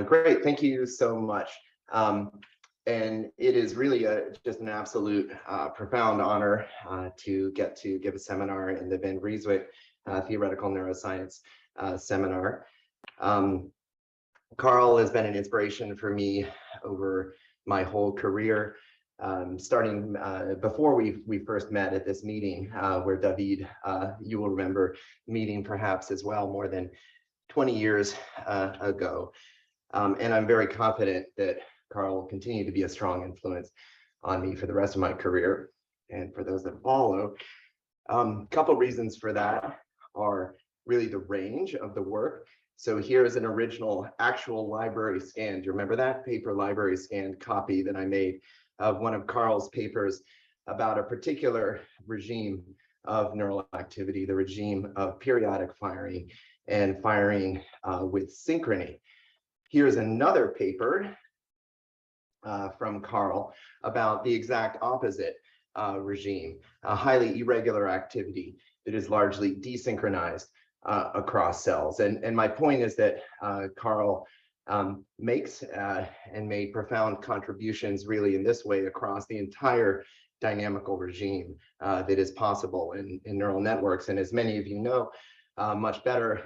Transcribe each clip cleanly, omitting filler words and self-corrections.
Great, thank you so much. And it is really just an absolute profound honor to get to give a seminar in the Vreeswijk Theoretical Neuroscience Seminar. Carl has been an inspiration for me over my whole career, starting before we first met at this meeting, where David, you will remember meeting perhaps as well more than 20 years ago. And I'm very confident that Carl will continue to be a strong influence on me for the rest of my career and for those that follow. A couple reasons for that are really the range of the work. So here's an original actual library scan. Do you remember that paper library scanned copy that I made of one of Carl's papers about a particular regime of neural activity, the regime of periodic firing and firing with synchrony. Here's another paper from Carl about the exact opposite regime, a highly irregular activity that is largely desynchronized across cells. And my point is that Carl makes and made profound contributions really in this way across the entire dynamical regime that is possible in neural networks. And as many of you know much better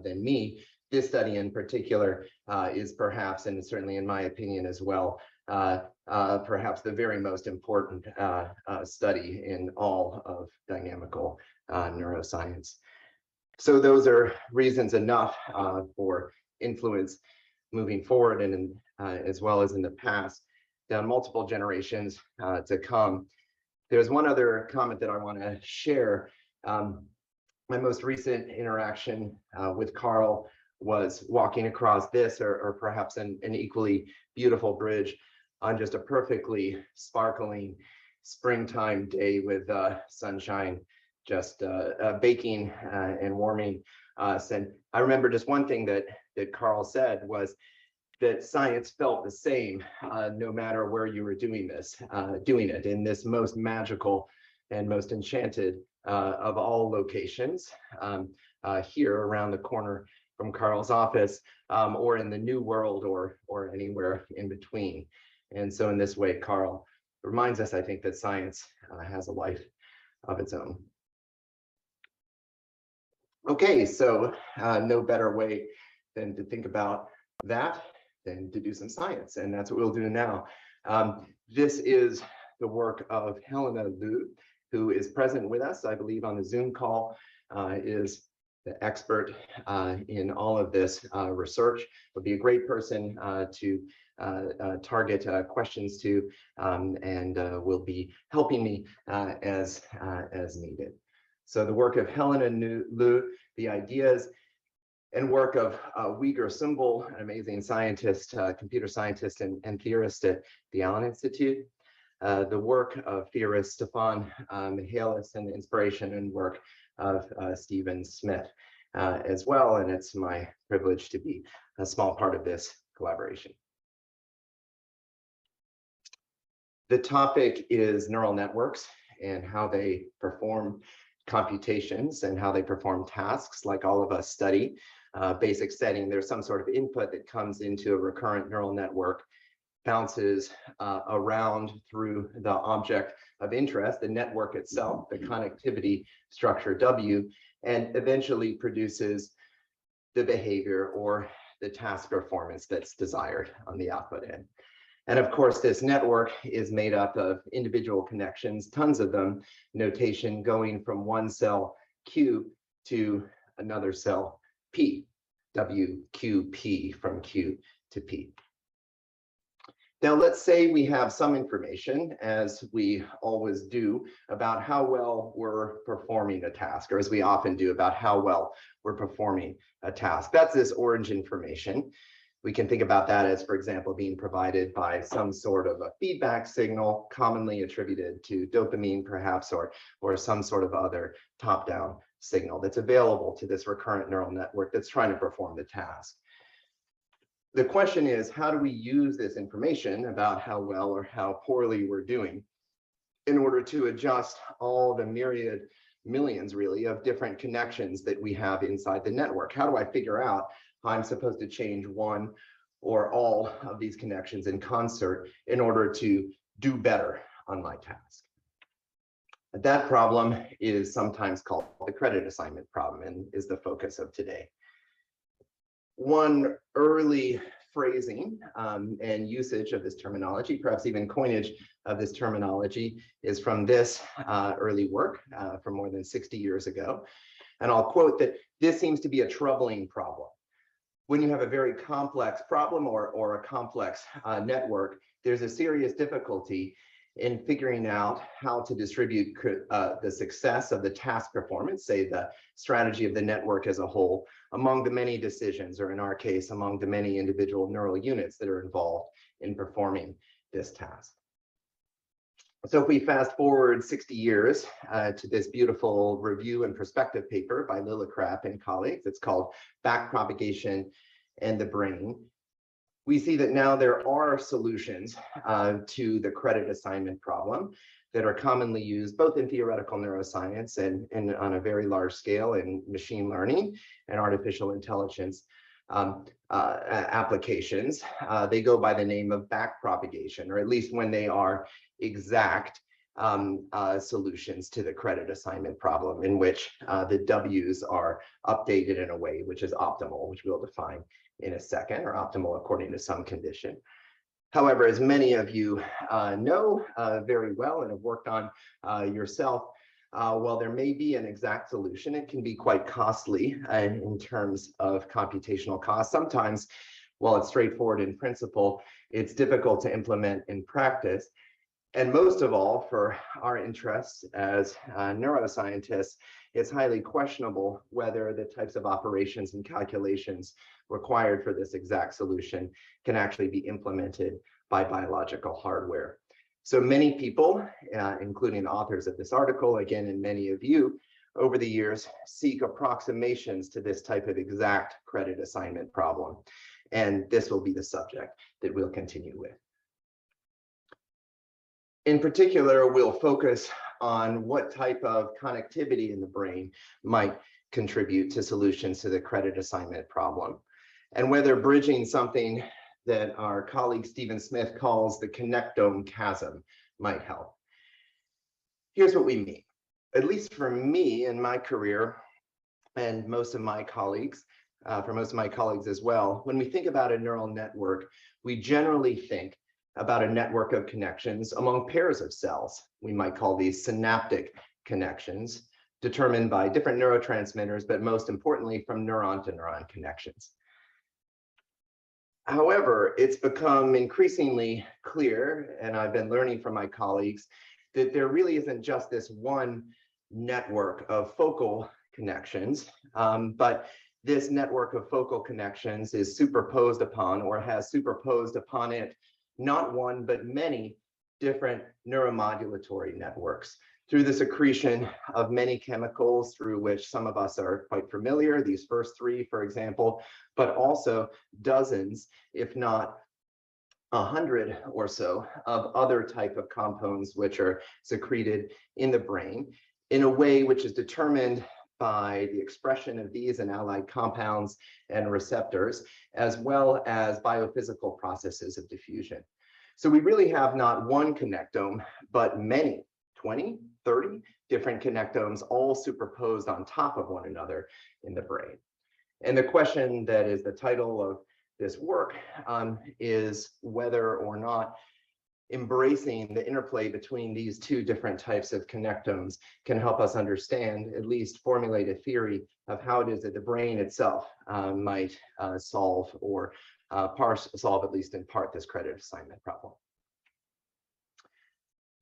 than me, this study in particular is perhaps, and certainly in my opinion as well, perhaps the very most important study in all of dynamical neuroscience. So those are reasons enough for influence moving forward and as well as in the past, down multiple generations to come. There's one other comment that I want to share. My most recent interaction with Carl was walking across this or perhaps an equally beautiful bridge on just a perfectly sparkling springtime day with sunshine just baking and warming us. And I remember just one thing that Carl said was that science felt the same no matter where you were doing it in this most magical and most enchanted of all locations, here around the corner from Carl's office, or in the new world, or anywhere in between. And so in this way, Carl reminds us, I think, that science has a life of its own. Okay, so no better way than to think about that than to do some science, and that's what we'll do now. This is the work of Helena Liu, who is present with us, I believe, on the Zoom call, is the expert in all of this research. Would be a great person to target questions to, and will be helping me as needed. So the work of Helena Liu, the ideas and work of Uyghur Sumbul, an amazing scientist, computer scientist and theorist at the Allen Institute. The work of theorist Stefan Michaelis, and the inspiration and work of Stephen Smith as well. And it's my privilege to be a small part of this collaboration. The topic is neural networks and how they perform computations and how they perform tasks like all of us study. Basic setting, there's some sort of input that comes into a recurrent neural network, bounces around through the object of interest, the network itself, the connectivity structure W, and eventually produces the behavior or the task performance that's desired on the output end. And of course, this network is made up of individual connections, tons of them, notation going from one cell Q to another cell P, W, Q, P, from Q to P. Now, let's say we have some information, as we always do, about how well we're performing a task, or as we often do, about how well we're performing a task. That's this orange information. We can think about that as, for example, being provided by some sort of a feedback signal, commonly attributed to dopamine, perhaps, or some sort of other top-down signal that's available to this recurrent neural network that's trying to perform the task. The question is, how do we use this information about how well or how poorly we're doing in order to adjust all the myriad, millions really, of different connections that we have inside the network? How do I figure out how I'm supposed to change one or all of these connections in concert in order to do better on my task. That problem is sometimes called the credit assignment problem and is the focus of today. One early phrasing and usage of this terminology, perhaps even coinage of this terminology, is from this early work from more than 60 years ago. And I'll quote that this seems to be a troubling problem. When you have a very complex problem or a complex network, there's a serious difficulty in figuring out how to distribute the success of the task performance, say the strategy of the network as a whole, among the many decisions, or in our case, among the many individual neural units that are involved in performing this task. So if we fast forward 60 years to this beautiful review and perspective paper by Lillicrap and colleagues, it's called Backpropagation and the Brain. We see that now there are solutions to the credit assignment problem that are commonly used both in theoretical neuroscience and on a very large scale in machine learning and artificial intelligence applications. They go by the name of backpropagation, or at least when they are exact solutions to the credit assignment problem, in which the W's are updated in a way which is optimal, which we'll define in a second, or optimal according to some condition. However, as many of you know very well and have worked on yourself, while there may be an exact solution, it can be quite costly in terms of computational cost. Sometimes, while it's straightforward in principle, it's difficult to implement in practice. And most of all, for our interests as neuroscientists, it's highly questionable whether the types of operations and calculations required for this exact solution can actually be implemented by biological hardware. So many people, including authors of this article, again, and many of you, over the years, seek approximations to this type of exact credit assignment problem. And this will be the subject that we'll continue with. In particular, we'll focus on what type of connectivity in the brain might contribute to solutions to the credit assignment problem, and whether bridging something that our colleague Stephen Smith calls the connectome chasm might help. Here's what we mean. At least for me in my career, and most of my colleagues, for most of my colleagues as well, when we think about a neural network, we generally think about a network of connections among pairs of cells. We might call these synaptic connections, determined by different neurotransmitters, but most importantly from neuron to neuron connections. However, it's become increasingly clear, and I've been learning from my colleagues, that there really isn't just this one network of focal connections, but this network of focal connections is superposed upon, or has superposed upon it, not one, but many different neuromodulatory networks through the secretion of many chemicals, through which some of us are quite familiar, these first three, for example, but also dozens, if not 100 or so, of other type of compounds which are secreted in the brain in a way which is determined by the expression of these and allied compounds and receptors, as well as biophysical processes of diffusion. So we really have not one connectome, but many, 20, 30 different connectomes, all superposed on top of one another in the brain. And the question that is the title of this work is whether or not embracing the interplay between these two different types of connectomes can help us understand, at least formulate a theory of how it is that the brain itself might solve or solve, at least in part, this credit assignment problem.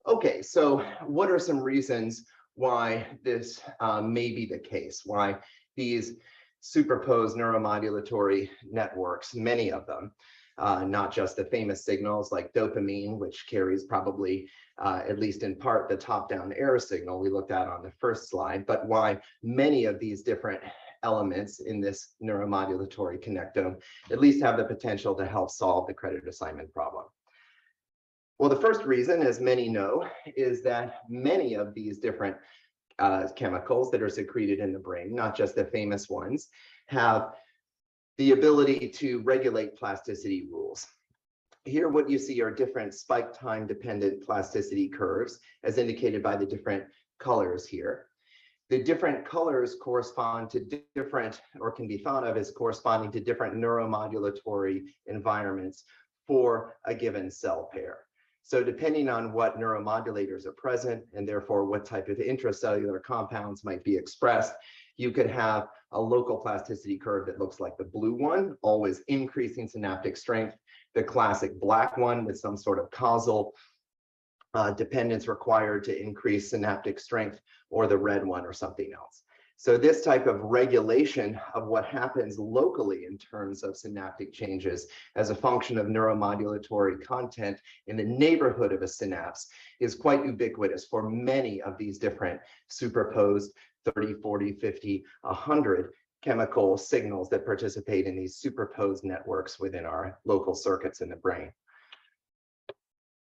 Okay, so what are some reasons why this may be the case, why these superposed neuromodulatory networks, many of them, not just the famous signals like dopamine, which carries probably, at least in part, the top-down error signal we looked at on the first slide, but why many of these different elements in this neuromodulatory connectome at least have the potential to help solve the credit assignment problem. Well, the first reason, as many know, is that many of these different chemicals that are secreted in the brain, not just the famous ones, have the ability to regulate plasticity rules. Here, what you see are different spike time dependent plasticity curves, as indicated by the different colors here. The different colors correspond to different, or can be thought of as corresponding to different neuromodulatory environments for a given cell pair. So depending on what neuromodulators are present, and therefore what type of intracellular compounds might be expressed, you could have a local plasticity curve that looks like the blue one, always increasing synaptic strength, the classic black one with some sort of causal dependence required to increase synaptic strength, or the red one or something else. So this type of regulation of what happens locally in terms of synaptic changes as a function of neuromodulatory content in the neighborhood of a synapse is quite ubiquitous for many of these different superposed 30, 40, 50, 100 chemical signals that participate in these superposed networks within our local circuits in the brain.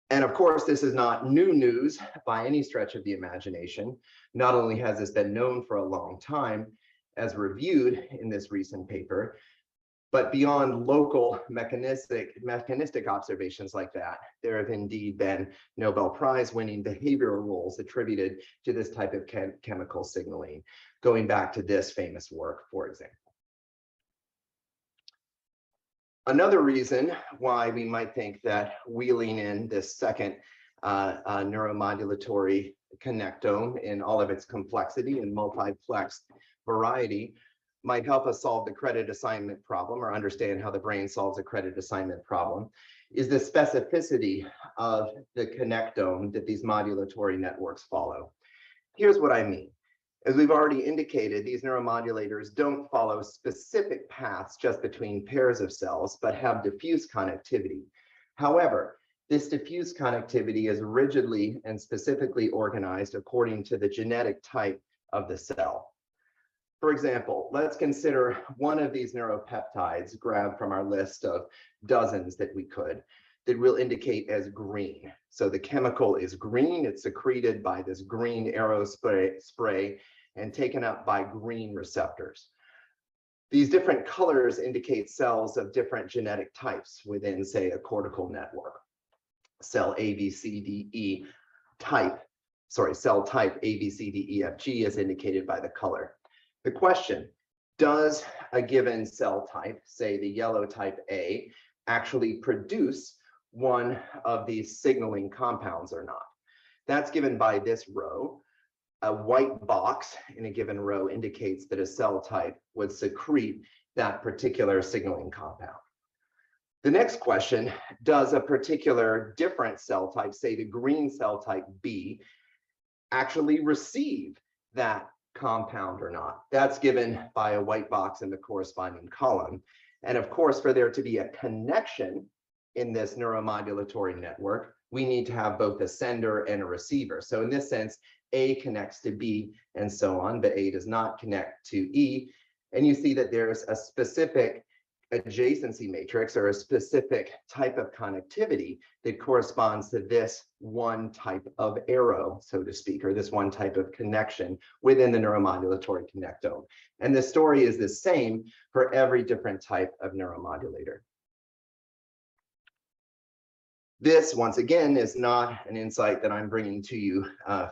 And of course, this is not new news by any stretch of the imagination. Not only has this been known for a long time, as reviewed in this recent paper, but beyond local mechanistic observations like that, there have indeed been Nobel Prize winning behavioral rules attributed to this type of chemical signaling, going back to this famous work, for example. Another reason why we might think that wheeling in this second neuromodulatory connectome in all of its complexity and multiplex variety might help us solve the credit assignment problem, or understand how the brain solves a credit assignment problem, is the specificity of the connectome that these modulatory networks follow. Here's what I mean. As we've already indicated, these neuromodulators don't follow specific paths just between pairs of cells, but have diffuse connectivity. However, this diffuse connectivity is rigidly and specifically organized according to the genetic type of the cell. For example, let's consider one of these neuropeptides grabbed from our list of dozens that we could, that we'll indicate as green. So the chemical is green, it's secreted by this green arrow spray and taken up by green receptors. These different colors indicate cells of different genetic types within, say, a cortical network. Cell A, B, C, D, E cell type A, B, C, D, E, F, G is indicated by the color. The question, does a given cell type, say the yellow type A, actually produce one of these signaling compounds or not? That's given by this row. A white box in a given row indicates that a cell type would secrete that particular signaling compound. The next question, does a particular different cell type, say the green cell type B, actually receive that compound or not? That's given by a white box in the corresponding column. And of course, for there to be a connection in this neuromodulatory network, we need to have both a sender and a receiver. So in this sense, A connects to B and so on, but A does not connect to E. And you see that there's a specific adjacency matrix, or a specific type of connectivity that corresponds to this one type of arrow, so to speak, or this one type of connection within the neuromodulatory connectome. And the story is the same for every different type of neuromodulator. This, once again, is not an insight that I'm bringing to you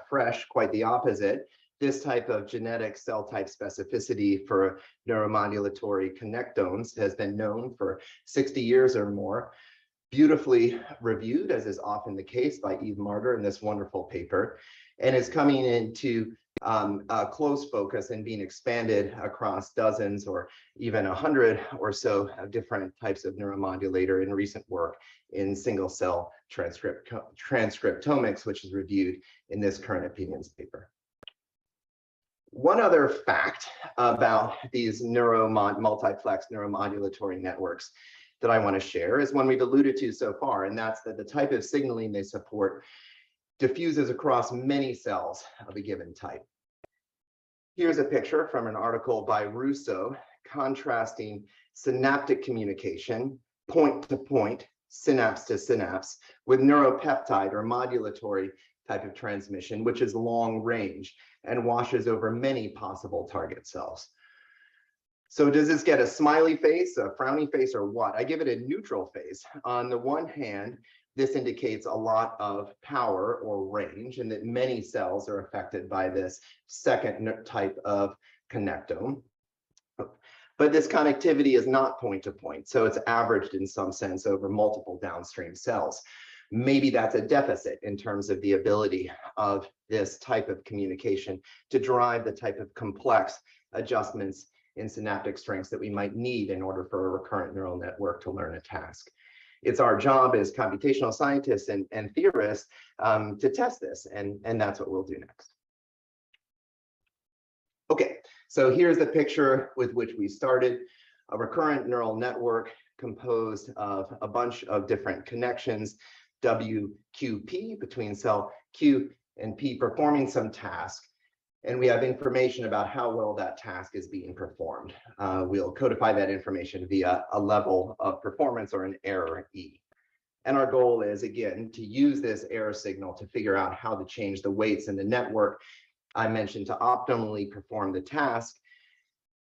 fresh, quite the opposite. This type of genetic cell type specificity for neuromodulatory connectomes has been known for 60 years or more, beautifully reviewed, as is often the case, by Eve Marder in this wonderful paper, and is coming into close focus and being expanded across dozens or even 100 or so of different types of neuromodulator in recent work in single cell transcriptomics, which is reviewed in this current opinions paper. One other fact about these multiplex neuromodulatory networks that I want to share is one we've alluded to so far, and that's that the type of signaling they support diffuses across many cells of a given type. Here's a picture from an article by Russo contrasting synaptic communication, point to point, synapse to synapse, with neuropeptide or modulatory type of transmission, which is long range and washes over many possible target cells. So does this get a smiley face, a frowny face, or what? I give it a neutral face. On the one hand, this indicates a lot of power or range, and that many cells are affected by this second type of connectome. But this connectivity is not point-to-point, so it's averaged in some sense over multiple downstream cells. Maybe that's a deficit in terms of the ability of this type of communication to drive the type of complex adjustments in synaptic strengths that we might need in order for a recurrent neural network to learn a task. It's our job as computational scientists and theorists to test this, and that's what we'll do next. Okay, so here's the picture with which we started: a recurrent neural network composed of a bunch of different connections, WQP, between cell Q and P, performing some task. And we have information about how well that task is being performed. We'll codify that information via a level of performance or an error E. And our goal is, again, to use this error signal to figure out how to change the weights in the network I mentioned to optimally perform the task.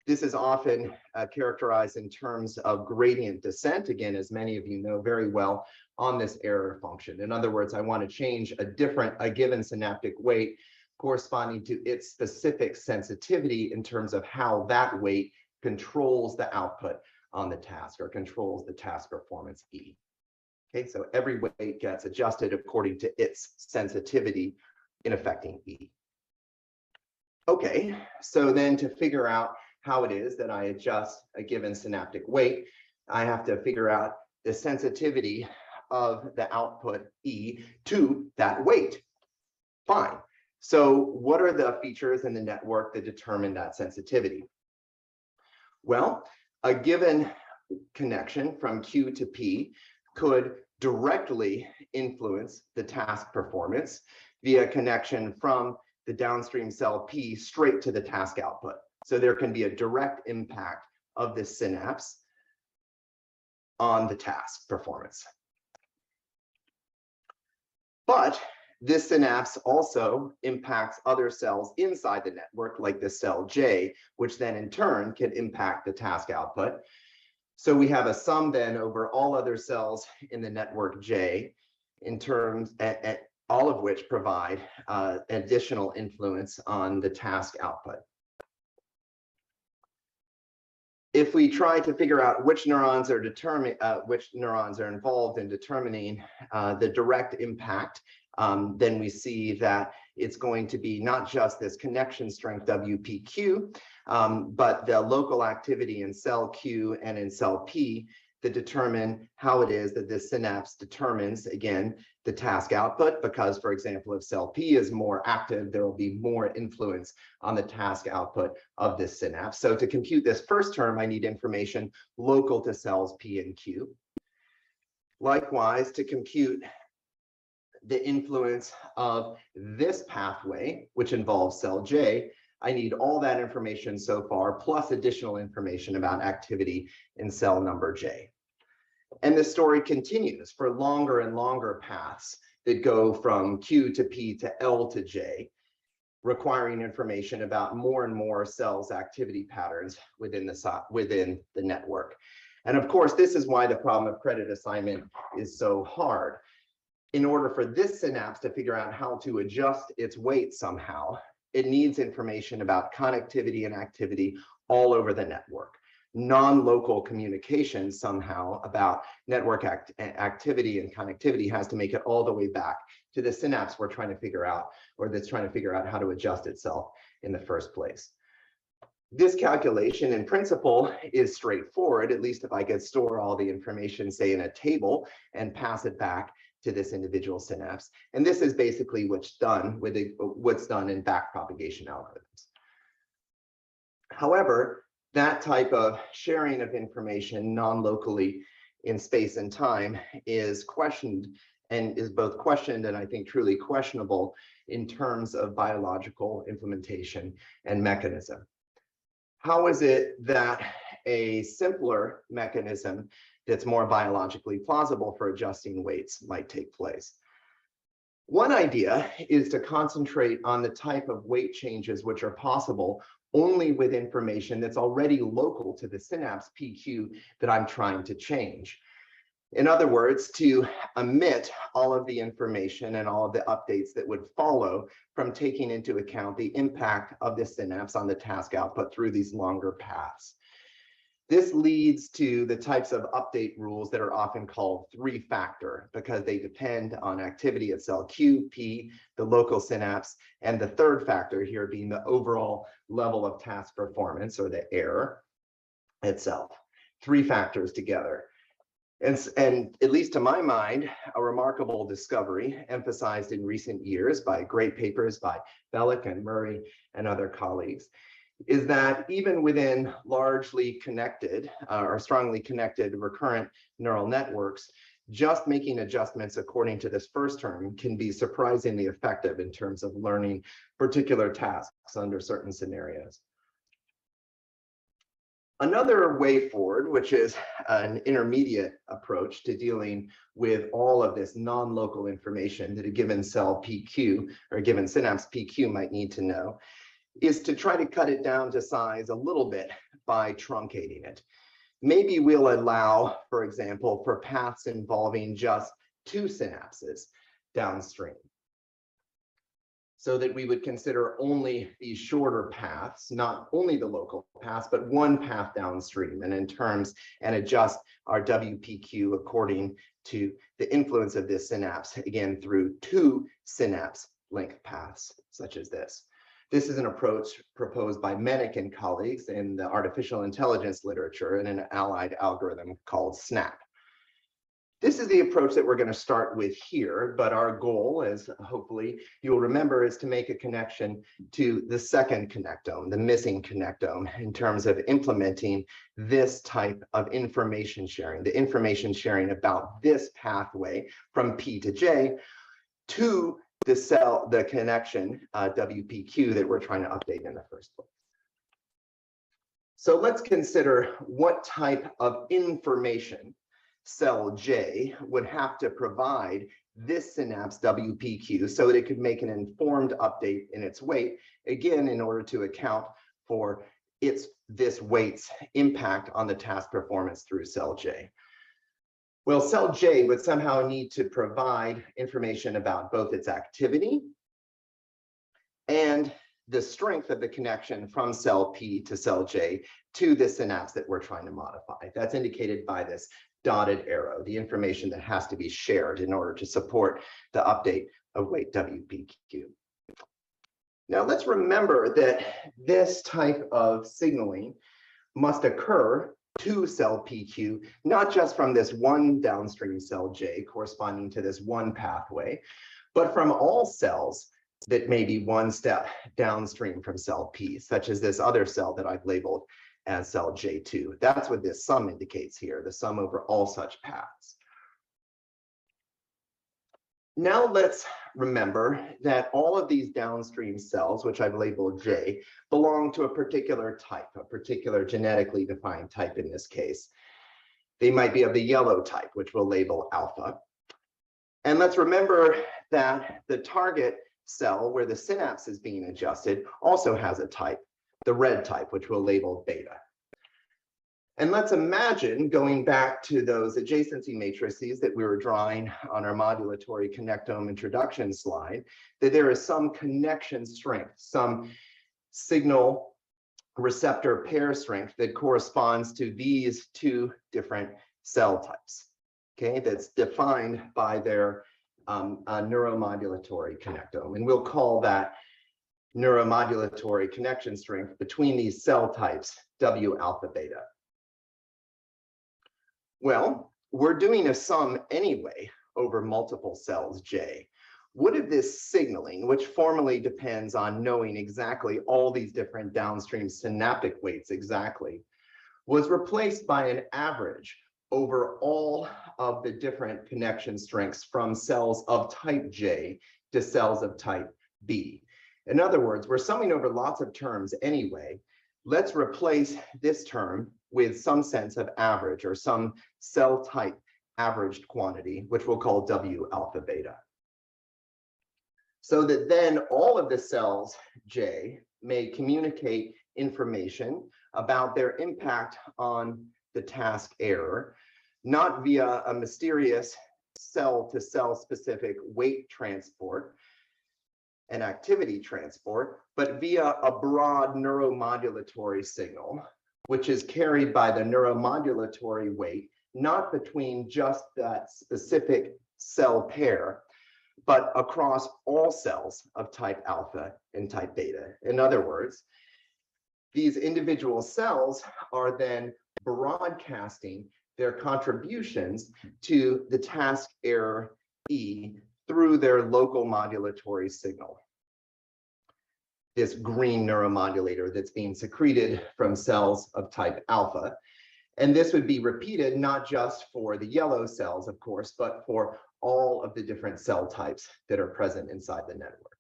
This is often characterized in terms of gradient descent, again, as many of you know very well, on this error function. In other words, I want to change a given synaptic weight corresponding to its specific sensitivity in terms of how that weight controls the output on the task, or controls the task performance E. Okay, so every weight gets adjusted according to its sensitivity in affecting E. Okay, so then to figure out how it is that I adjust a given synaptic weight, I have to figure out the sensitivity of the output E to that weight. Fine. So what are the features in the network that determine that sensitivity? Well, a given connection from Q to P could directly influence the task performance via connection from the downstream cell P straight to the task output. So there can be a direct impact of this synapse on the task performance. But this synapse also impacts other cells inside the network, like the cell J, which then in turn can impact the task output. So we have a sum then over all other cells in the network J, in terms, all of which provide additional influence on the task output. If we try to figure out which neurons are involved in determining the direct impact, then we see that it's going to be not just this connection strength WPQ, but the local activity in cell Q and in cell P that determine how it is that this synapse determines, again, the task output. Because, for example, if cell P is more active, there will be more influence on the task output of this synapse. So to compute this first term, I need information local to cells P and Q. Likewise, to compute the influence of this pathway, which involves cell J, I need all that information so far, plus additional information about activity in cell number J. And the story continues for longer and longer paths that go from Q to P to L to J, requiring information about more and more cells' activity patterns within the network. And of course, this is why the problem of credit assignment is so hard. In order for this synapse to figure out how to adjust its weight somehow, it needs information about connectivity and activity all over the network. Non-local communication somehow about network activity and connectivity has to make it all the way back to the synapse we're trying to figure out, or that's trying to figure out how to adjust itself in the first place. This calculation in principle is straightforward, at least if I could store all the information, say, in a table and pass it back to this individual synapse. And this is basically what's done in backpropagation algorithms. However, that type of sharing of information non-locally in space and time is questioned, and is both questioned and I think truly questionable in terms of biological implementation and mechanism. How is it that a simpler mechanism that's more biologically plausible for adjusting weights might take place? One idea is to concentrate on the type of weight changes which are possible only with information that's already local to the synapse PQ that I'm trying to change. In other words, to omit all of the information and all of the updates that would follow from taking into account the impact of the synapse on the task output through these longer paths. This leads to the types of update rules that are often called three-factor because they depend on activity at cell Q, P, the local synapse, and the third factor here being the overall level of task performance or the error itself. Three factors together. And at least to my mind, a remarkable discovery emphasized in recent years by great papers by Bellick and Murray and other colleagues is that even within largely connected or strongly connected recurrent neural networks, just making adjustments according to this first term can be surprisingly effective in terms of learning particular tasks under certain scenarios. Another way forward, which is an intermediate approach to dealing with all of this non-local information that a given cell PQ or a given synapse PQ might need to know, is to try to cut it down to size a little bit by truncating it. Maybe we'll allow, for example, for paths involving just two synapses downstream, so that we would consider only these shorter paths, not only the local paths, but one path downstream and in terms and adjust our WPQ according to the influence of this synapse, again, through two synapse link paths, such as this. This is an approach proposed by Menick and colleagues in the artificial intelligence literature in an allied algorithm called SNAP. This is the approach that we're going to start with here, but our goal, as hopefully you'll remember, is to make a connection to the second connectome, the missing connectome, in terms of implementing this type of information sharing, the information sharing about this pathway from P to J to the cell, the connection WPQ that we're trying to update in the first place. So let's consider what type of information cell J would have to provide this synapse WPQ so that it could make an informed update in its weight, again, in order to account for this weight's impact on the task performance through cell J. Well, cell J would somehow need to provide information about both its activity and the strength of the connection from cell P to cell J to the synapse that we're trying to modify. That's indicated by this dotted arrow, the information that has to be shared in order to support the update of weight WPQ. Now let's remember that this type of signaling must occur to cell PQ, not just from this one downstream cell J corresponding to this one pathway, but from all cells that may be one step downstream from cell P, such as this other cell that I've labeled as cell J2. That's what this sum indicates here, the sum over all such paths. Now let's remember that all of these downstream cells, which I've labeled J, belong to a particular type, a particular genetically defined type in this case. They might be of the yellow type, which we'll label alpha. And let's remember that the target cell where the synapse is being adjusted also has a type, the red type, which we'll label beta. And let's imagine going back to those adjacency matrices that we were drawing on our modulatory connectome introduction slide, that there is some connection strength, some signal receptor pair strength that corresponds to these two different cell types, okay, that's defined by their neuromodulatory connectome. And we'll call that neuromodulatory connection strength between these cell types W alpha beta. Well, we're doing a sum anyway over multiple cells J. What if this signaling, which formally depends on knowing exactly all these different downstream synaptic weights exactly, was replaced by an average over all of the different connection strengths from cells of type J to cells of type B? In other words, we're summing over lots of terms anyway. Let's replace this term with some sense of average or some cell type averaged quantity, which we'll call W alpha beta. So that then all of the cells J may communicate information about their impact on the task error, not via a mysterious cell-to-cell specific weight transport and activity transport, but via a broad neuromodulatory signal, which is carried by the neuromodulatory weight, not between just that specific cell pair, but across all cells of type alpha and type beta. In other words, these individual cells are then broadcasting their contributions to the task error E through their local modulatory signal. This green neuromodulator that's being secreted from cells of type alpha. And this would be repeated not just for the yellow cells, of course, but for all of the different cell types that are present inside the network.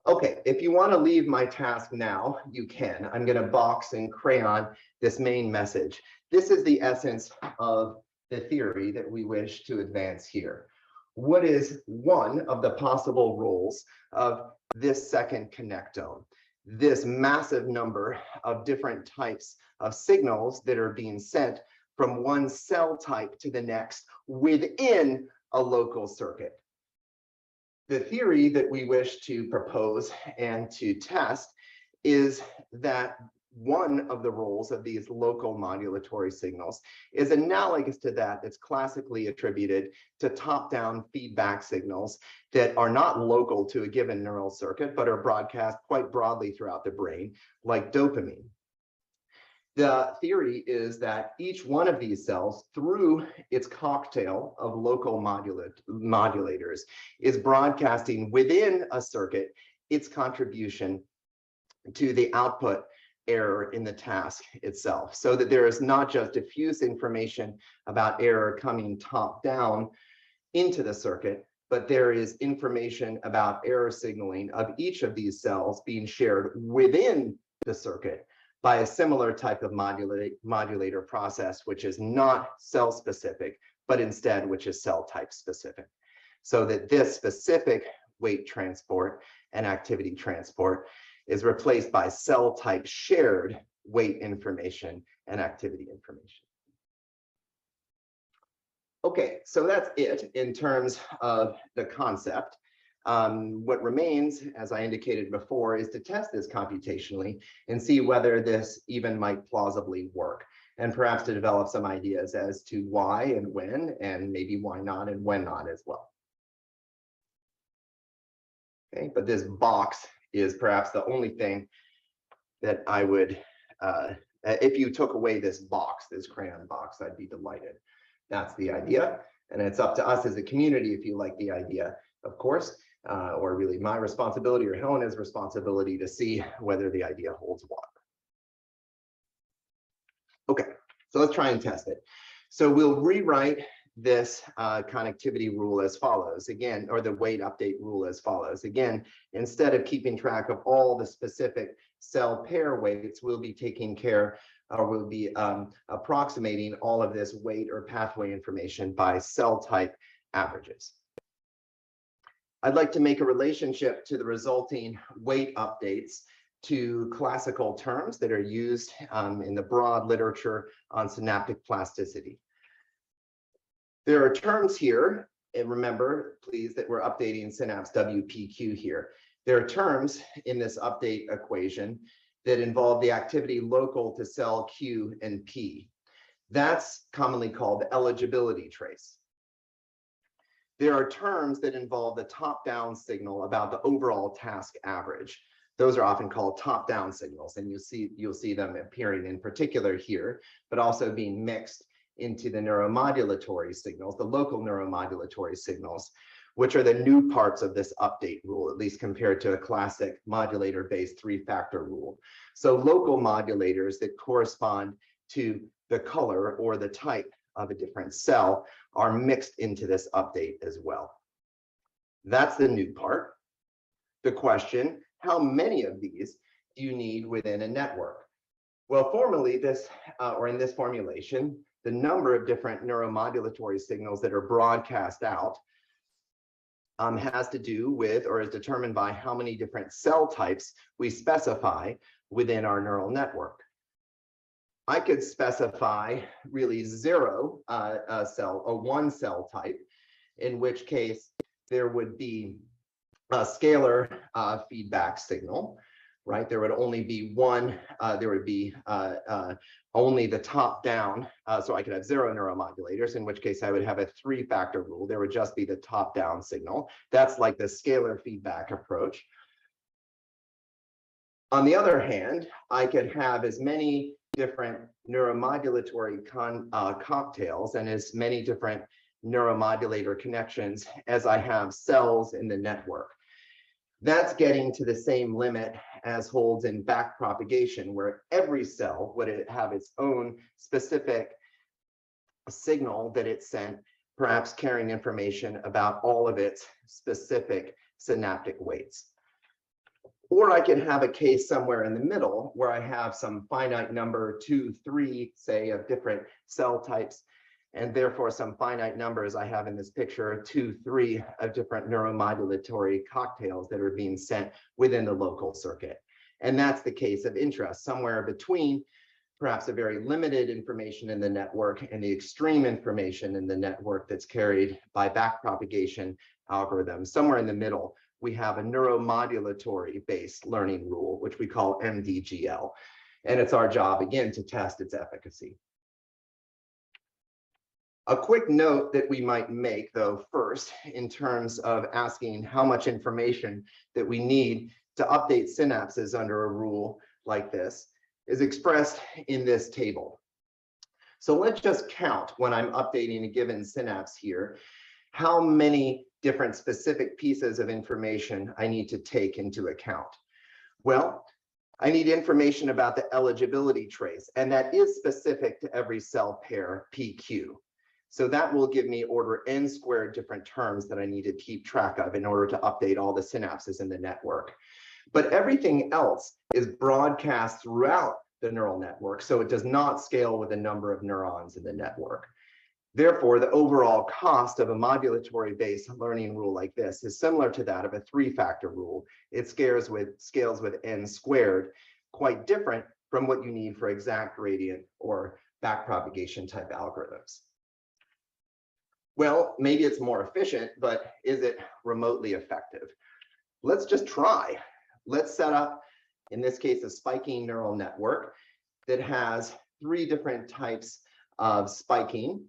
Okay, if you want to leave my task now, you can. I'm going to box and crayon this main message. This is the essence of the theory that we wish to advance here. What is one of the possible roles of this second connectome? This massive number of different types of signals that are being sent from one cell type to the next within a local circuit. The theory that we wish to propose and to test is that one of the roles of these local modulatory signals is analogous to that that's classically attributed to top-down feedback signals that are not local to a given neural circuit, but are broadcast quite broadly throughout the brain, like dopamine. The theory is that each one of these cells, through its cocktail of local modulators, is broadcasting within a circuit its contribution to the output error in the task itself, so that there is not just diffuse information about error coming top down into the circuit, but there is information about error signaling of each of these cells being shared within the circuit by a similar type of modulator process, which is not cell specific, but instead which is cell type specific. So that this specific weight transport and activity transport is replaced by cell type shared weight information and activity information. Okay, so that's it in terms of the concept. What remains, as I indicated before, is to test this computationally and see whether this even might plausibly work, and perhaps to develop some ideas as to why and when, and maybe why not and when not as well. Okay, but this box is perhaps the only thing that I would, if you took away this box, this crayon box, I'd be delighted. That's the idea, and it's up to us as a community if you like the idea, of course, or really my responsibility or Helena's responsibility to see whether the idea holds water. Okay, so let's try and test it. So we'll rewrite this connectivity rule as follows, again, or the weight update rule as follows. Again, instead of keeping track of all the specific cell pair weights, we'll be taking care, or we'll be approximating all of this weight or pathway information by cell type averages. I'd like to make a relationship to the resulting weight updates to classical terms that are used in the broad literature on synaptic plasticity. There are terms here, and remember, please, that we're updating synapse WPQ here. There are terms in this update equation that involve the activity local to cell Q and P. That's commonly called the eligibility trace. There are terms that involve the top-down signal about the overall task average. Those are often called top-down signals, and you'll see them appearing in particular here, but also being mixed into the neuromodulatory signals, the local neuromodulatory signals, which are the new parts of this update rule, at least compared to a classic modulator-based three-factor rule. So local modulators that correspond to the color or the type of a different cell are mixed into this update as well. That's the new part. The question, how many of these do you need within a network? Well, formally, this, or in this formulation, the number of different neuromodulatory signals that are broadcast out has to do with or is determined by how many different cell types we specify within our neural network. I could specify really zero cell or one cell type, in which case there would be a scalar feedback signal, right? There would only be one, there would be only the top down, so I could have 0 neuromodulators, in which case I would have a 3-factor rule. There would just be the top down signal. That's like the scalar feedback approach. On the other hand, I could have as many different neuromodulatory cocktails and as many different neuromodulator connections as I have cells in the network. That's getting to the same limit as holds in backpropagation, where every cell would have its own specific signal that it sent, perhaps carrying information about all of its specific synaptic weights. Or I could have a case somewhere in the middle where I have some finite number, 2, 3, say, of different cell types, and therefore some finite numbers I have in this picture, 2, 3 of different neuromodulatory cocktails that are being sent within the local circuit. And that's the case of interest, somewhere between perhaps a very limited information in the network and the extreme information in the network that's carried by backpropagation algorithms. Somewhere in the middle, we have a neuromodulatory based learning rule, which we call MDGL. And it's our job, again, to test its efficacy. A quick note that we might make, though, first, in terms of asking how much information that we need to update synapses under a rule like this, is expressed in this table. So let's just count when I'm updating a given synapse here, how many different specific pieces of information I need to take into account. Well, I need information about the eligibility trace, and that is specific to every cell pair PQ. So that will give me order n squared different terms that I need to keep track of in order to update all the synapses in the network. But everything else is broadcast throughout the neural network, so it does not scale with the number of neurons in the network. Therefore, the overall cost of a modulatory-based learning rule like this is similar to that of a 3-factor rule. It scales with n squared, quite different from what you need for exact gradient or backpropagation type algorithms. Well, maybe it's more efficient, but is it remotely effective? Let's just try. Let's set up, in this case, a spiking neural network that has 3 different types of spiking.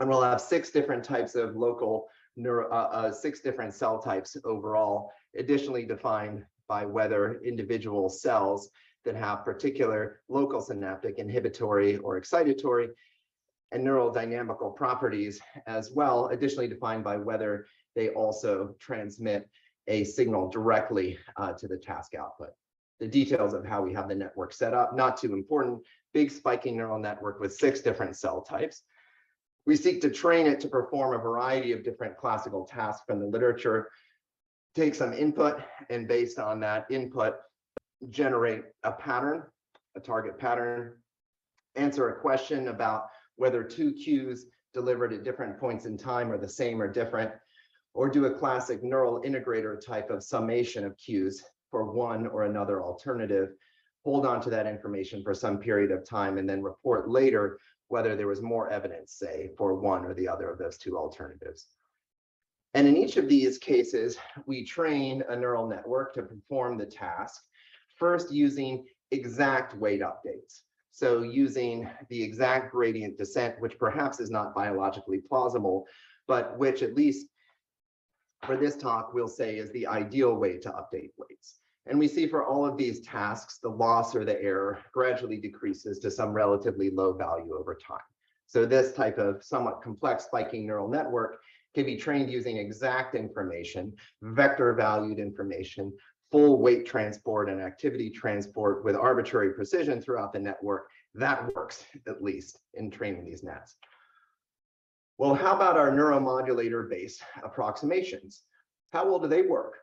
And we'll have 6 different types of local 6 different cell types overall, additionally defined by whether individual cells that have particular local synaptic inhibitory or excitatory and neural dynamical properties as well, additionally defined by whether they also transmit a signal directly to the task output. The details of how we have the network set up, not too important. Big spiking neural network with 6 different cell types. We seek to train it to perform a variety of different classical tasks from the literature, take some input, and based on that input, generate a pattern, a target pattern, answer a question about whether 2 cues delivered at different points in time are the same or different, or do a classic neural integrator type of summation of cues for one or another alternative, hold on to that information for some period of time, and then report later whether there was more evidence, say, for one or the other of those 2 alternatives. And in each of these cases, we train a neural network to perform the task, first using exact weight updates. So using the exact gradient descent, which perhaps is not biologically plausible, but which at least for this talk, we'll say is the ideal way to update weights. And we see for all of these tasks, the loss or the error gradually decreases to some relatively low value over time. So this type of somewhat complex spiking neural network can be trained using exact information, vector valued information, full weight transport and activity transport with arbitrary precision throughout the network. That works, at least, in training these nets. Well, how about our neuromodulator-based approximations? How well do they work?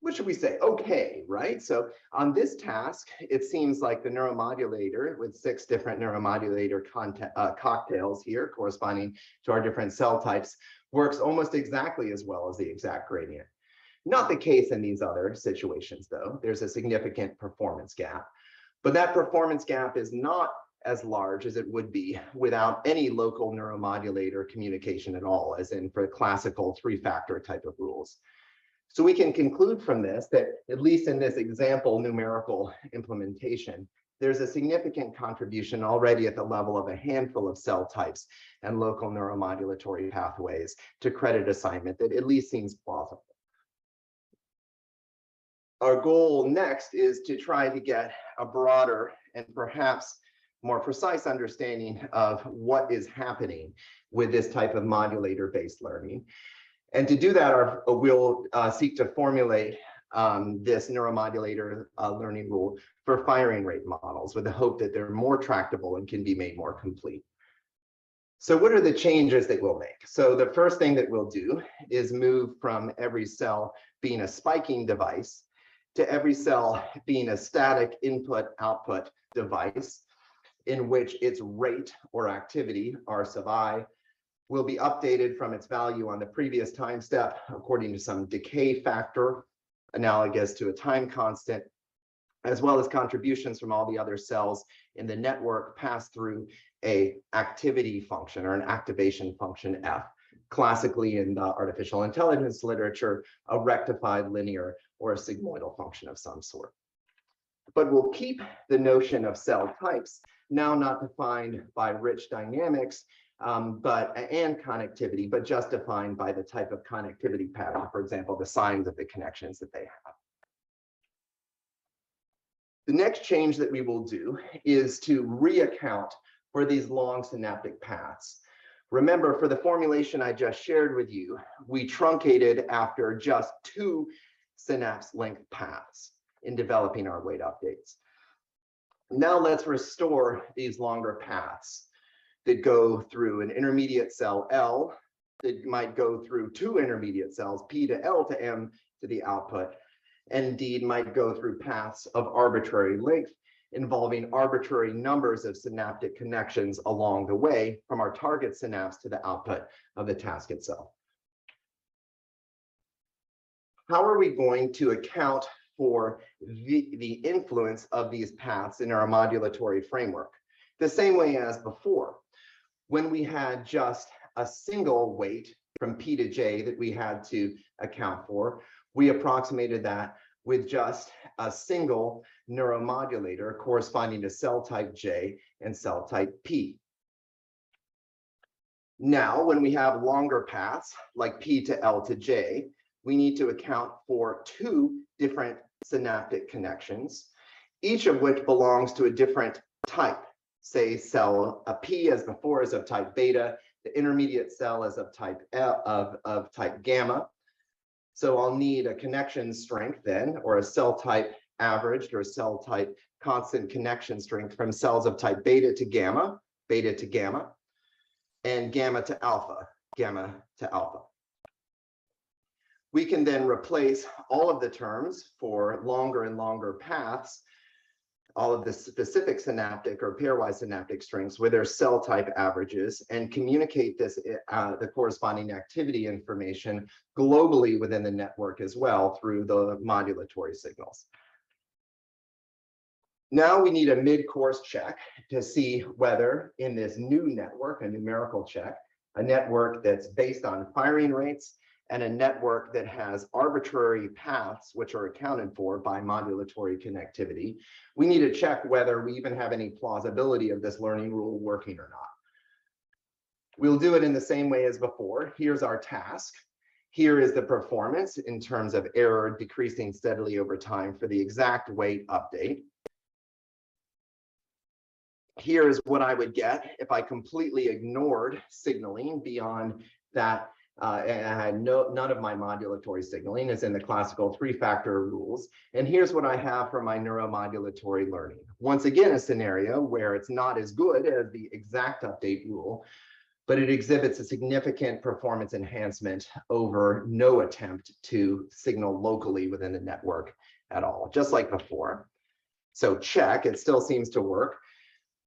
What should we say? Okay, right? So on this task, it seems like the neuromodulator with 6 different neuromodulator cocktails here corresponding to our different cell types works almost exactly as well as the exact gradient. Not the case in these other situations, though. There's a significant performance gap, but that performance gap is not as large as it would be without any local neuromodulator communication at all, as in for classical three-factor type of rules. So we can conclude from this that, at least in this example numerical implementation, there's a significant contribution already at the level of a handful of cell types and local neuromodulatory pathways to credit assignment that at least seems plausible. Our goal next is to try to get a broader and perhaps more precise understanding of what is happening with this type of modulator-based learning. And to do that, we'll seek to formulate this neuromodulator learning rule for firing rate models with the hope that they're more tractable and can be made more complete. So what are the changes that we'll make? So the first thing that we'll do is move from every cell being a spiking device to every cell being a static input-output device in which its rate or activity, R sub I, will be updated from its value on the previous time step according to some decay factor analogous to a time constant, as well as contributions from all the other cells in the network pass through a activity function or an activation function F, classically in the artificial intelligence literature, a rectified linear or a sigmoidal function of some sort. But we'll keep the notion of cell types, now not defined by rich dynamics and connectivity, but just defined by the type of connectivity pattern, for example, the signs of the connections that they have. The next change that we will do is to reaccount for these long synaptic paths. Remember, for the formulation I just shared with you, we truncated after just 2 synapse length paths in developing our weight updates. Now let's restore these longer paths that go through an intermediate cell L, that might go through 2 intermediate cells, P to L to M to the output, and indeed might go through paths of arbitrary length involving arbitrary numbers of synaptic connections along the way from our target synapse to the output of the task itself. How are we going to account for the influence of these paths in our modulatory framework? The same way as before, when we had just a single weight from P to J that we had to account for, we approximated that with just a single neuromodulator corresponding to cell type J and cell type P. Now, when we have longer paths like P to L to J, we need to account for 2 different synaptic connections, each of which belongs to a different type. Say cell P as before is of type beta, the intermediate cell is of type type gamma. So I'll need a connection strength then, or a cell type averaged or a cell type constant connection strength from cells of type beta to gamma, and gamma to alpha. We can then replace all of the terms for longer and longer paths, all of the specific synaptic or pairwise synaptic strengths with their cell type averages, and communicate this, the corresponding activity information globally within the network as well through the modulatory signals. Now we need a mid-course check to see whether in this new network, a numerical check, a network that's based on firing rates, and a network that has arbitrary paths which are accounted for by modulatory connectivity, we need to check whether we even have any plausibility of this learning rule working or not. We'll do it in the same way as before. Here's our task. Here is the performance in terms of error decreasing steadily over time for the exact weight update. Here is what I would get if I completely ignored signaling beyond that. And I had none of my modulatory signaling as in the classical 3-factor rules. And here's what I have for my neuromodulatory learning. Once again, a scenario where it's not as good as the exact update rule, but it exhibits a significant performance enhancement over no attempt to signal locally within the network at all, just like before. So check, it still seems to work.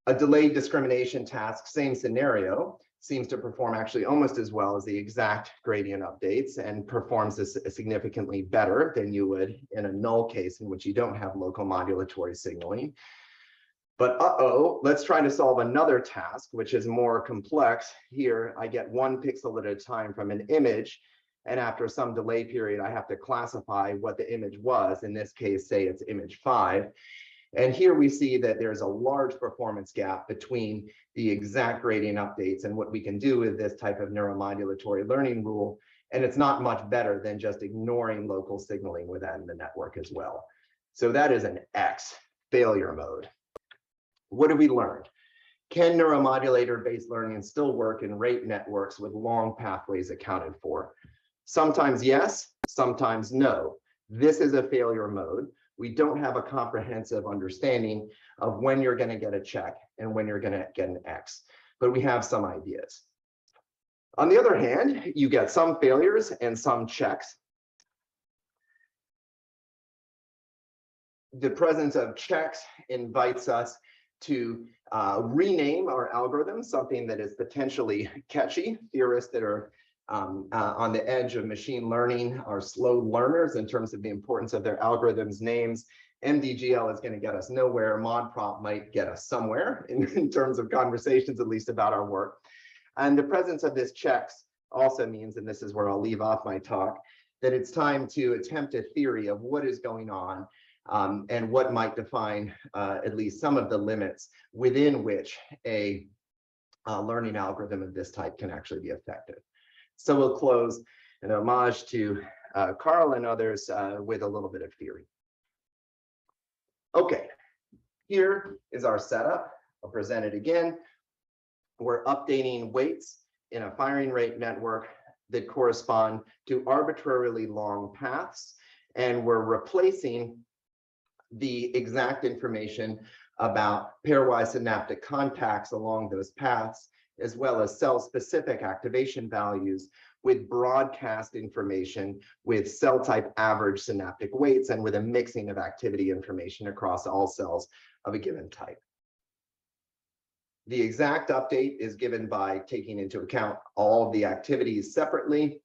A delayed discrimination task, same scenario. seems to perform actually almost as well as the exact gradient updates and performs this significantly better than you would in a null case in which you don't have local modulatory signaling. But let's try to solve another task, which is more complex. Here, I get 1 pixel at a time from an image, and after some delay period, I have to classify what the image was. In this case, say it's image 5. And here we see that there's a large performance gap between the exact gradient updates and what we can do with this type of neuromodulatory learning rule. And it's not much better than just ignoring local signaling within the network as well. So that is an X, failure mode. What have we learned? Can neuromodulator-based learning still work in rate networks with long pathways accounted for? Sometimes yes, sometimes no. This is a failure mode. We don't have a comprehensive understanding of when you're going to get a check and when you're going to get an X, but we have some ideas. On the other hand, you get some failures and some checks. The presence of checks invites us to rename our algorithm, something that is potentially catchy. Theorists that are on the edge of machine learning are slow learners in terms of the importance of their algorithms' names. MDGL is going to get us nowhere. ModProp might get us somewhere in terms of conversations, at least about our work. And the presence of this checks also means, and this is where I'll leave off my talk, that it's time to attempt a theory of what is going on and what might define at least some of the limits within which a learning algorithm of this type can actually be effective. So we'll close an homage to Carl and others with a little bit of theory. Okay, here is our setup. I'll present it again. We're updating weights in a firing rate network that correspond to arbitrarily long paths, and we're replacing the exact information about pairwise synaptic contacts along those paths, as well as cell-specific activation values with broadcast information with cell type average synaptic weights and with a mixing of activity information across all cells of a given type. The exact update is given by taking into account all of the activities separately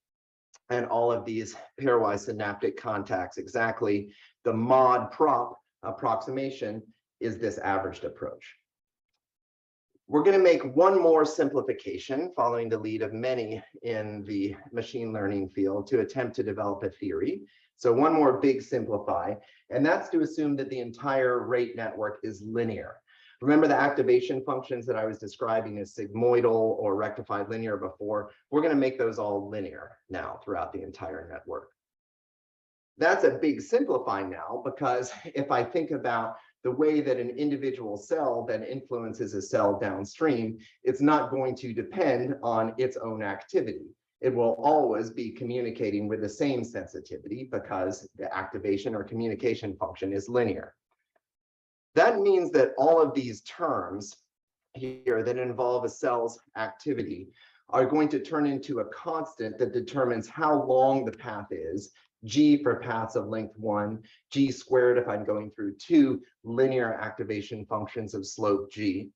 and all of these pairwise synaptic contacts exactly. The mod-prop approximation is this averaged approach. We're going to make one more simplification following the lead of many in the machine learning field to attempt to develop a theory. So one more big simplify, and that's to assume that the entire rate network is linear. Remember the activation functions that I was describing as sigmoidal or rectified linear before? We're going to make those all linear now throughout the entire network. That's a big simplify now, because if I think about the way that an individual cell then influences a cell downstream, it's not going to depend on its own activity. It will always be communicating with the same sensitivity because the activation or communication function is linear. That means that all of these terms here that involve a cell's activity are going to turn into a constant that determines how long the path is, G for paths of length 1, G squared if I'm going through 2 linear activation functions of slope G.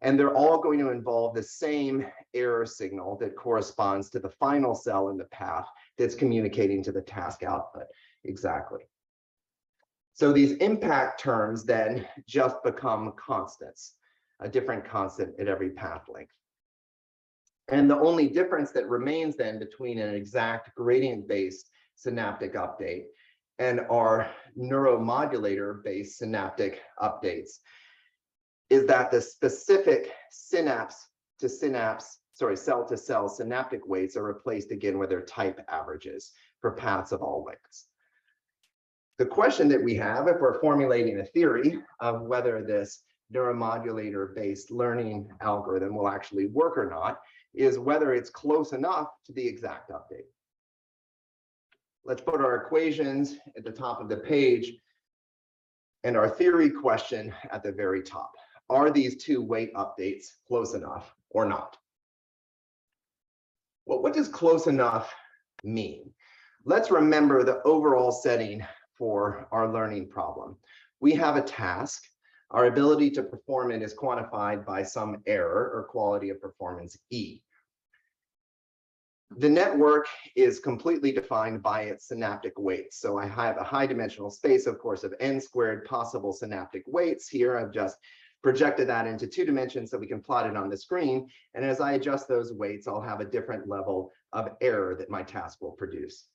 And they're all going to involve the same error signal that corresponds to the final cell in the path that's communicating to the task output exactly. So these impact terms then just become constants, a different constant at every path length. And the only difference that remains then between an exact gradient-based synaptic update and our neuromodulator-based synaptic updates is that the specific cell-to-cell synaptic weights are replaced again with their type averages for paths of all lengths. The question that we have, if we're formulating a theory of whether this neuromodulator-based learning algorithm will actually work or not, is whether it's close enough to the exact update. Let's put our equations at the top of the page and our theory question at the very top. Are these two weight updates close enough or not? Well, what does close enough mean? Let's remember the overall setting for our learning problem. We have a task. Our ability to perform it is quantified by some error or quality of performance E. The network is completely defined by its synaptic weights. So I have a high dimensional space, of course, of n squared possible synaptic weights. Here I've just projected that into 2 dimensions so we can plot it on the screen. And as I adjust those weights, I'll have a different level of error that my task will produce.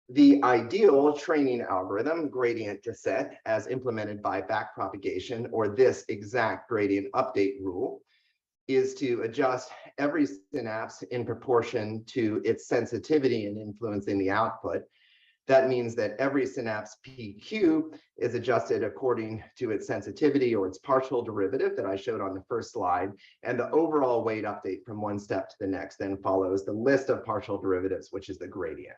The ideal training algorithm, gradient descent, as implemented by backpropagation, or this exact gradient update rule, is to adjust every synapse in proportion to its sensitivity in influencing the output. That means that every synapse PQ is adjusted according to its sensitivity or its partial derivative that I showed on the first slide, and the overall weight update from one step to the next then follows the list of partial derivatives, which is the gradient.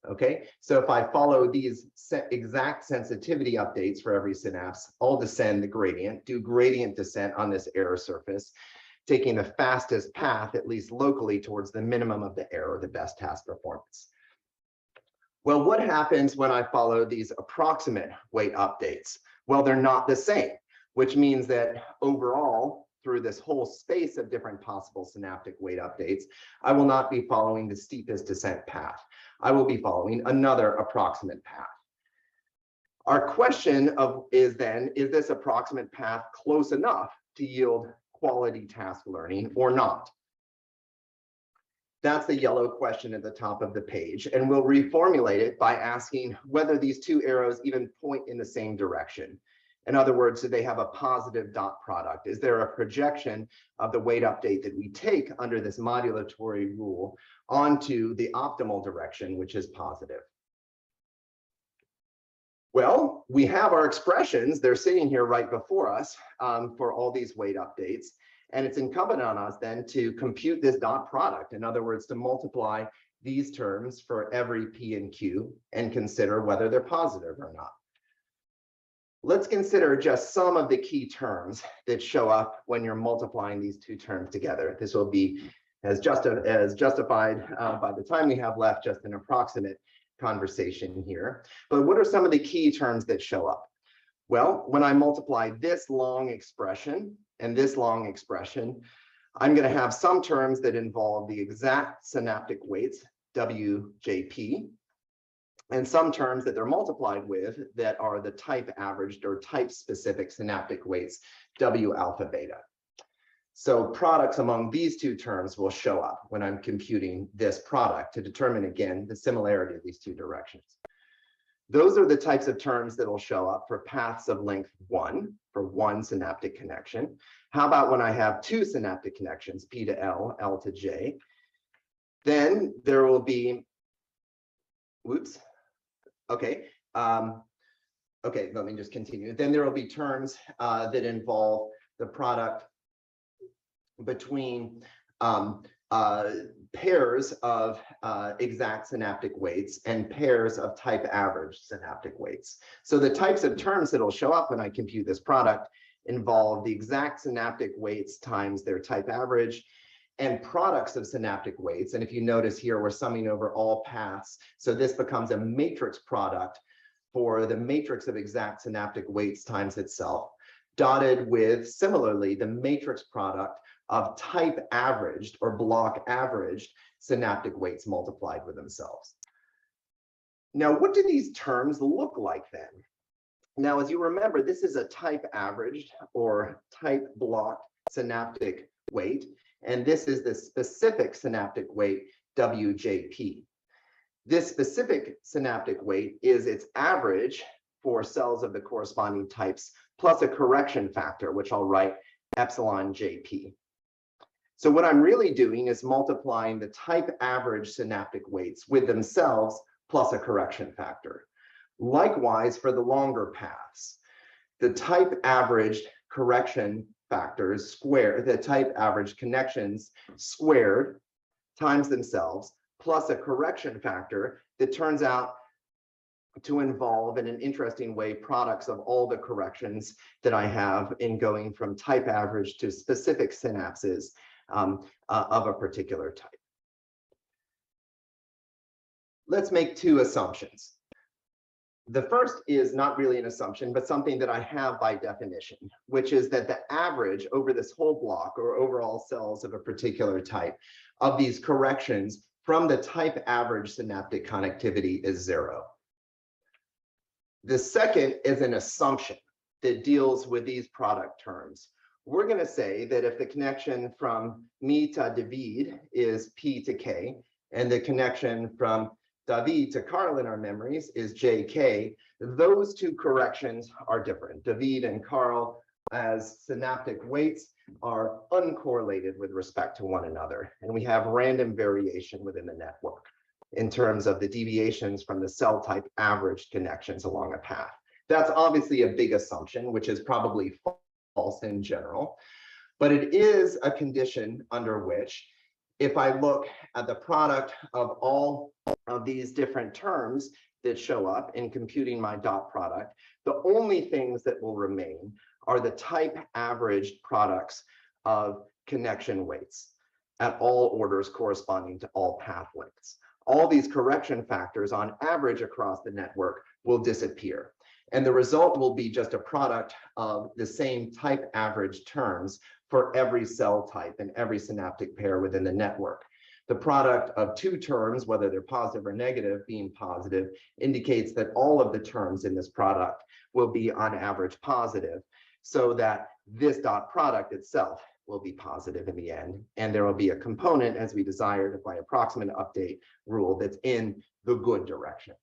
Okay, so if I follow these exact sensitivity updates for every synapse, I'll descend the gradient, do gradient descent on this error surface, taking the fastest path, at least locally, towards the minimum of the error, the best task performance. Well, what happens when I follow these approximate weight updates? Well, they're not the same, which means that overall, through this whole space of different possible synaptic weight updates, I will not be following the steepest descent path. I will be following another approximate path. Our question is this approximate path close enough to yield quality task learning or not? That's the yellow question at the top of the page, and we'll reformulate it by asking whether these 2 arrows even point in the same direction. In other words, do they have a positive dot product? Is there a projection of the weight update that we take under this modulatory rule onto the optimal direction, which is positive? Well, we have our expressions. They're sitting here right before us for all these weight updates. And it's incumbent on us then to compute this dot product. In other words, to multiply these terms for every P and Q and consider whether they're positive or not. Let's consider just some of the key terms that show up when you're multiplying these 2 terms together. This will be as justified by the time we have left, just an approximate conversation here. But what are some of the key terms that show up? Well, when I multiply this long expression and this long expression, I'm going to have some terms that involve the exact synaptic weights, WJP, and some terms that they're multiplied with that are the type averaged or type specific synaptic weights, W alpha beta. So products among these 2 terms will show up when I'm computing this product to determine, again, the similarity of these 2 directions. Those are the types of terms that will show up for paths of length 1 for 1 synaptic connection. How about when I have 2 synaptic connections, P to L, L to J? Then there will be, whoops, okay, okay, let me just continue. Then there will be terms that involve the product between pairs of exact synaptic weights and pairs of type average synaptic weights. So the types of terms that will show up when I compute this product involve the exact synaptic weights times their type average and products of synaptic weights. And if you notice here, we're summing over all paths. So this becomes a matrix product for the matrix of exact synaptic weights times itself, dotted with, similarly, the matrix product of type averaged or block averaged synaptic weights multiplied with themselves. Now, what do these terms look like then? Now, as you remember, this is a type averaged or type blocked synaptic weight, and this is the specific synaptic weight, WJP. This specific synaptic weight is its average for cells of the corresponding types plus a correction factor, which I'll write epsilon JP. So what I'm really doing is multiplying the type average synaptic weights with themselves plus a correction factor. Likewise, for the longer paths, the type averaged correction factors squared, the type average connections squared times themselves plus a correction factor that turns out to involve, in an interesting way, products of all the corrections that I have in going from type average to specific synapses of a particular type. Let's make 2 assumptions. The first is not really an assumption, but something that I have by definition, which is that the average over this whole block or overall cells of a particular type of these corrections from the type average synaptic connectivity is 0. The second is an assumption that deals with these product terms. We're going to say that if the connection from me to David is P to K, and the connection from David to Carl in our memories is JK, those two corrections are different. David and Carl as synaptic weights are uncorrelated with respect to one another, and we have random variation within the network in terms of the deviations from the cell type averaged connections along a path. That's obviously a big assumption, which is probably false in general, but it is a condition under which, if I look at the product of all of these different terms that show up in computing my dot product, the only things that will remain are the type averaged products of connection weights at all orders corresponding to all path lengths. All these correction factors on average across the network will disappear. And the result will be just a product of the same type average terms for every cell type and every synaptic pair within the network. The product of two terms, whether they're positive or negative, being positive, indicates that all of the terms in this product will be on average positive, so that this dot product itself will be positive in the end. And there will be a component, as we desired by approximate update rule, that's in the good direction.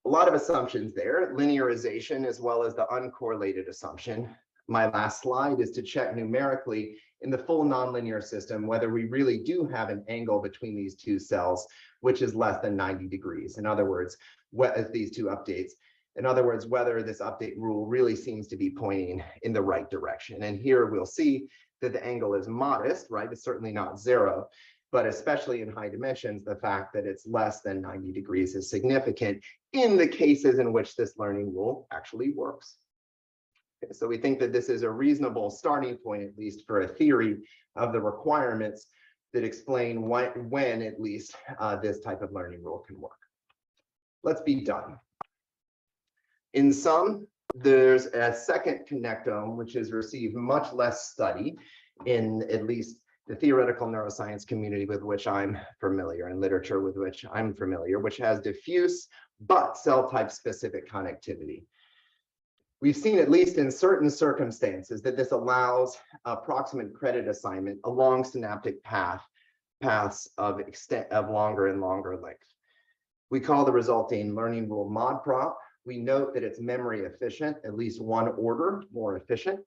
A lot of assumptions there, linearization as well as the uncorrelated assumption. My last slide is to check numerically in the full nonlinear system whether we really do have an angle between these two cells, which is less than 90 degrees. In other words, these two updates. In other words, whether this update rule really seems to be pointing in the right direction. And here we'll see that the angle is modest, right? It's certainly not 0, but especially in high dimensions, the fact that it's less than 90 degrees is significant in the cases in which this learning rule actually works. Okay, so we think that this is a reasonable starting point, at least for a theory of the requirements that explain when at least this type of learning rule can work. Let's be done. In sum, there's a second connectome, which has received much less study in at least the theoretical neuroscience community with which I'm familiar, and literature with which I'm familiar, which has diffuse but cell type specific connectivity. We've seen, at least in certain circumstances, that this allows approximate credit assignment along synaptic paths of longer and longer length. We call the resulting learning rule mod prop. We note that it's memory efficient, at least one order more efficient.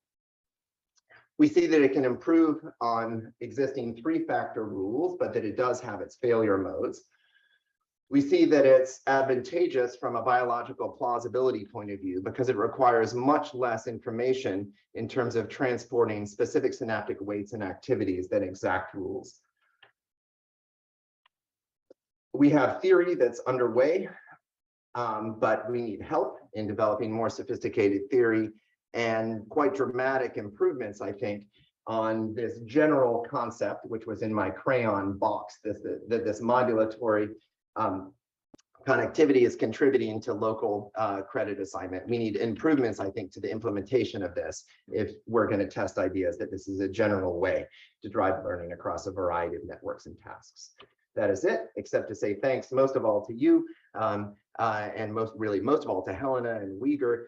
We see that it can improve on existing 3-factor rules, but that it does have its failure modes. We see that it's advantageous from a biological plausibility point of view because it requires much less information in terms of transporting specific synaptic weights and activities than exact rules. We have theory that's underway, but we need help in developing more sophisticated theory and quite dramatic improvements, I think, on this general concept, which was in my crayon box, this modulatory connectivity is contributing to local credit assignment. We need improvements, I think, to the implementation of this if we're going to test ideas that this is a general way to drive learning across a variety of networks and tasks. That is it, except to say thanks most of all to you, and most of all to Helena and Uyghur,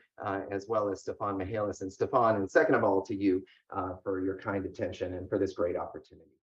as well as Stefan Mihalis and Stefan, and second of all to you for your kind attention and for this great opportunity.